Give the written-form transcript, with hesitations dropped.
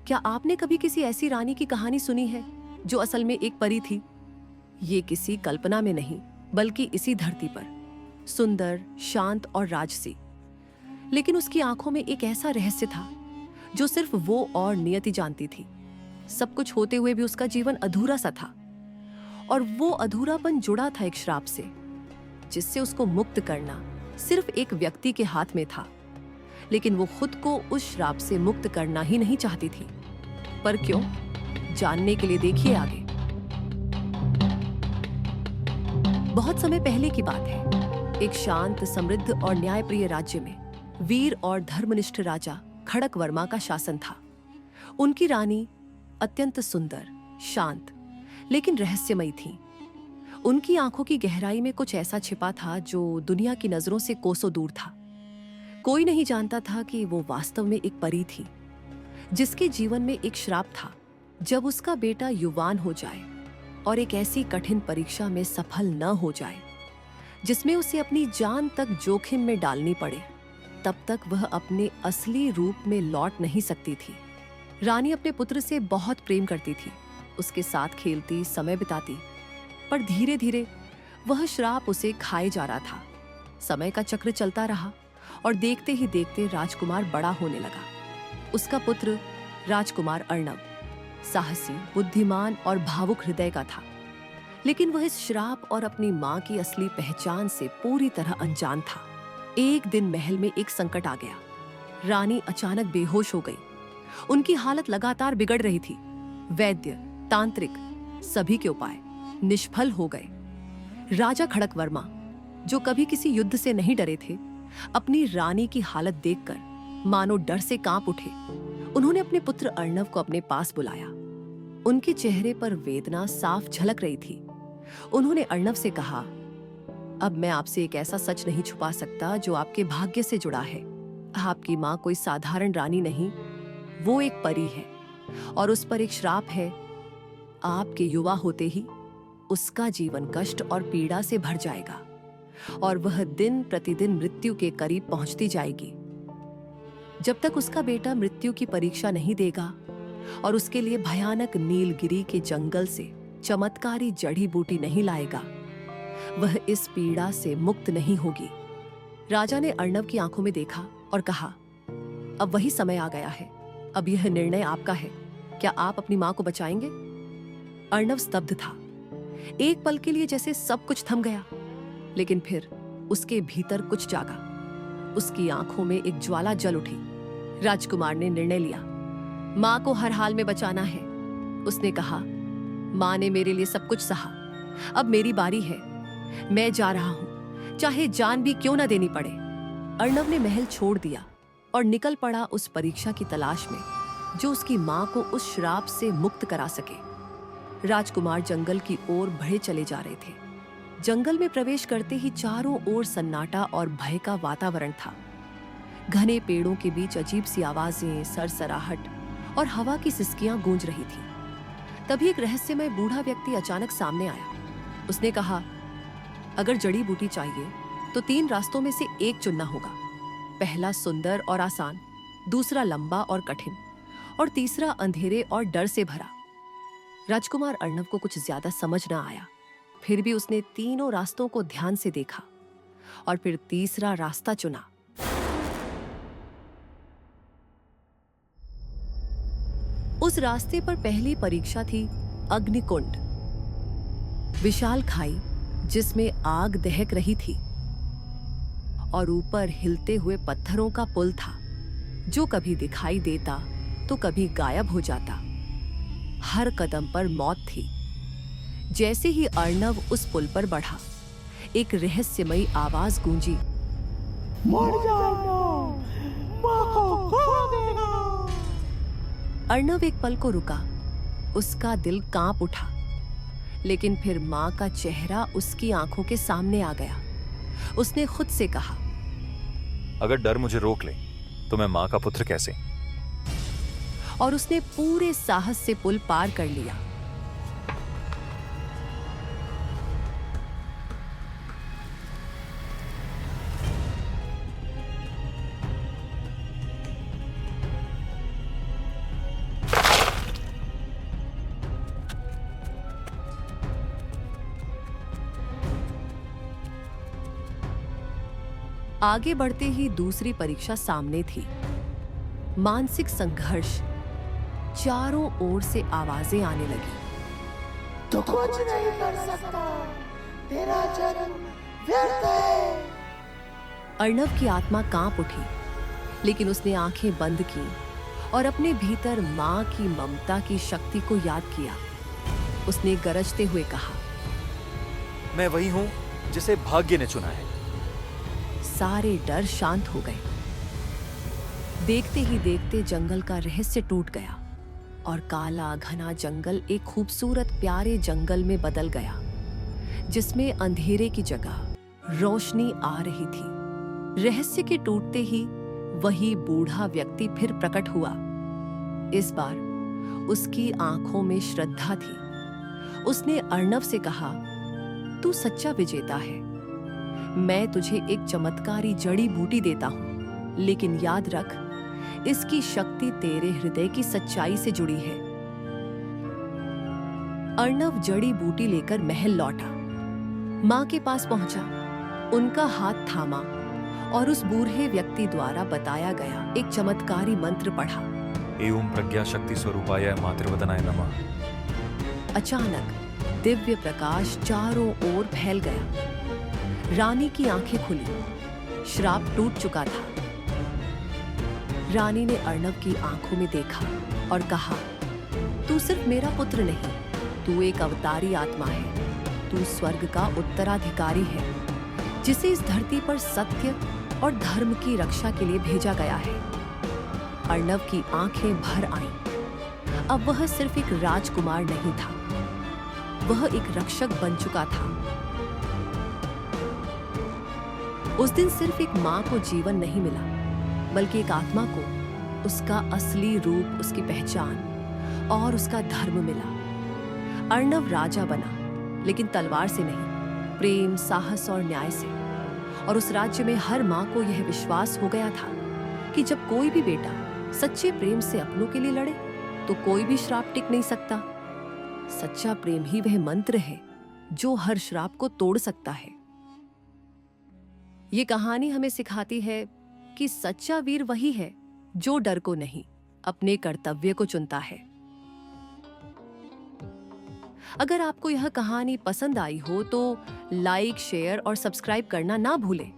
क्या आपने कभी किसी ऐसी रानी की कहानी सुनी है जो असल में एक परी थी? ये किसी कल्पना में नहीं, बल्कि इसी धरती पर, सुंदर, शांत और राजसी। लेकिन उसकी आंखों में एक ऐसा रहस्य था जो सिर्फ वो और नियति जानती थी। सब कुछ होते हुए भी उसका जीवन अधूरा सा था, और वो अधूरापन जुड़ा था एक श्राप से, जिससे उसको मुक्त करना सिर्फ एक व्यक्ति के हाथ में था। लेकिन वो खुद को उस श्राप से मुक्त करना ही नहीं चाहती थी। पर क्यों? जानने के लिए देखिए आगे। बहुत समय पहले की बात है। एक शांत, समृद्ध और न्यायप्रिय राज्य में वीर और धर्मनिष्ठ राजा खड़क वर्मा का शासन था। उनकी रानी अत्यंत सुंदर, शांत, लेकिन रहस्यमयी थी। उनकी आंखों की गहराई में कुछ ऐसा छिपा था जो दुनिया की नजरों से कोसों दूर था। कोई नहीं जानता था कि वो वास्तव में एक परी थी, जिसके जीवन में एक श्राप था। जब उसका बेटा युवान हो जाए और एक ऐसी कठिन परीक्षा में सफल न हो जाए जिसमें उसे अपनी जान तक जोखिम में डालनी पड़े, तब तक वह अपने असली रूप में लौट नहीं सकती थी। रानी अपने पुत्र से बहुत प्रेम करती थी, उसके साथ खेलती, समय बिताती, पर धीरे धीरे वह श्राप उसे खाए जा रहा था। समय का चक्र चलता रहा और देखते ही देखते राजकुमार बड़ा होने लगा। उसका पुत्र राजकुमार अर्णव साहसी, बुद्धिमान और भावुक हृदय का था। लेकिन वह इस श्राप और अपनी मां की असली पहचान से पूरी तरह अनजान था। एक दिन महल में एक संकट आ गया। रानी अचानक बेहोश हो गई। उनकी हालत लगातार बिगड़ रही थी। वैद्य, तांत्रिक, सभी के उपाय निष्फल हो गए। राजा खड़क वर्मा, जो कभी किसी युद्ध से नहीं डरे थे, अपनी रानी की हालत देखकर मानो डर से कांप उठे। उन्होंने अपने पुत्र अर्णव को अपने पास बुलाया। उनके चेहरे पर वेदना साफ झलक रही थी। उन्होंने अर्णव से कहा, अब मैं आपसे एक ऐसा सच नहीं छुपा सकता जो आपके भाग्य से जुड़ा है। आपकी मां कोई साधारण रानी नहीं, वो एक परी है, और उस पर एक श्राप है। आपके युवा होते ही उसका जीवन कष्ट और पीड़ा से भर जाएगा, और वह दिन प्रतिदिन मृत्यु के करीब पहुंचती जाएगी। जब तक उसका बेटा मृत्यु की परीक्षा नहीं देगा और उसके लिए भयानक नीलगिरी के जंगल से चमत्कारी जड़ी बूटी नहीं लाएगा, वह इस पीड़ा से मुक्त नहीं होगी। राजा ने अर्णव की आंखों में देखा और कहा, अब वही समय आ गया है। अब यह निर्णय आपका है। क्या आप अपनी मां को बचाएंगे? अर्णव स्तब्ध था। एक पल के लिए जैसे सब कुछ थम गया, लेकिन फिर उसके भीतर कुछ जागा। उसकी आंखों में एक ज्वाला जल उठी। राजकुमार ने निर्णय लिया, मां को हर हाल में बचाना है। उसने कहा, मां ने मेरे लिए सब कुछ सहा, अब मेरी बारी है। मैं जा रहा हूं, चाहे जान भी क्यों ना देनी पड़े। अर्णव ने महल छोड़ दिया और निकल पड़ा उस परीक्षा की तलाश में जो उसकी मां को उस श्राप से मुक्त करा सके। राजकुमार जंगल की ओर बढ़े चले जा रहे थे। जंगल में प्रवेश करते ही चारों ओर सन्नाटा और भय का वातावरण था। घने पेड़ों के बीच अजीब सी आवाजें, सरसराहट और हवा की सिसकियां गूंज रही थी। तभी एक रहस्यमय बूढ़ा व्यक्ति अचानक सामने आया। उसने कहा, अगर जड़ी बूटी चाहिए तो 3 रास्तों में से एक चुनना होगा। पहला सुंदर और आसान, दूसरा लंबा और कठिन, और तीसरा अंधेरे और डर से भरा। राजकुमार अर्णव को कुछ ज्यादा समझ न आया। फिर भी उसने तीनों रास्तों को ध्यान से देखा और फिर तीसरा रास्ता चुना। उस रास्ते पर पहली परीक्षा थी अग्निकुंड, विशाल खाई जिसमें आग दहक रही थी, और ऊपर हिलते हुए पत्थरों का पुल था जो कभी दिखाई देता तो कभी गायब हो जाता। हर कदम पर मौत थी। जैसे ही अर्णव उस पुल पर बढ़ा, एक रहस्यमयी आवाज गूंजी, मर जाएगा, मां को खो देगा। अर्णव एक पल को रुका। उसका दिल कांप उठा, लेकिन फिर मां का चेहरा उसकी आंखों के सामने आ गया। उसने खुद से कहा, अगर डर मुझे रोक ले तो मैं मां का पुत्र कैसे? और उसने पूरे साहस से पुल पार कर लिया। आगे बढ़ते ही दूसरी परीक्षा सामने थी। मानसिक संघर्ष, चारों ओर से आवाजें आने लगी। तू कुछ नहीं कर सकता, तेरा जन्म व्यर्थ है। अर्णव की आत्मा कांप उठी, लेकिन उसने आंखें बंद की और अपने भीतर मां की ममता की शक्ति को याद किया। उसने गरजते हुए कहा, मैं वही हूं जिसे भाग्य ने चुना है। सारे डर शांत हो गए। देखते ही देखते जंगल का रहस्य टूट गया और काला घना जंगल एक खूबसूरत प्यारे जंगल में बदल गया, जिसमें अंधेरे की जगह रोशनी आ रही थी। रहस्य के टूटते ही वही बूढ़ा व्यक्ति फिर प्रकट हुआ। इस बार उसकी आंखों में श्रद्धा थी। उसने अर्णव से कहा, तू सच्चा विजेता है। मैं तुझे एक चमत्कारी जड़ी बूटी देता हूं, लेकिन याद रख, इसकी शक्ति तेरे हृदय की सच्चाई से जुड़ी है। अर्णव जड़ी बूटी लेकर महल लौटा, मां के पास पहुंचा, उनका हाथ थामा और उस बूढ़े व्यक्ति द्वारा बताया गया एक चमत्कारी मंत्र पढ़ा। एवं प्रज्ञा शक्ति स्वरूपाय मातृवदनाय नमः। अचानक दिव्य प्रकाश चारों ओर फैल गया। रानी की आंखें खुली, श्राप टूट चुका था। रानी ने अर्णव की आंखों में देखा और कहा, तू सिर्फ मेरा पुत्र नहीं, तू एक अवतारी आत्मा है। तू स्वर्ग का उत्तराधिकारी है, जिसे इस धरती पर सत्य और धर्म की रक्षा के लिए भेजा गया है। अर्णव की आंखें भर आईं। अब वह सिर्फ एक राजकुमार नहीं था, वह एक रक्षक बन चुका था। उस दिन सिर्फ एक मां को जीवन नहीं मिला, बल्कि एक आत्मा को उसका असली रूप, उसकी पहचान और उसका धर्म मिला। अर्णव राजा बना, लेकिन तलवार से नहीं, प्रेम, साहस और न्याय से। और उस राज्य में हर मां को यह विश्वास हो गया था कि जब कोई भी बेटा सच्चे प्रेम से अपनों के लिए लड़े, तो कोई भी श्राप टिक नहीं सकता। सच्चा प्रेम ही वह मंत्र है जो हर श्राप को तोड़ सकता है। ये कहानी हमें सिखाती है कि सच्चा वीर वही है जो डर को नहीं, अपने कर्तव्य को चुनता है। अगर आपको यह कहानी पसंद आई हो तो लाइक, शेयर और सब्सक्राइब करना ना भूलें।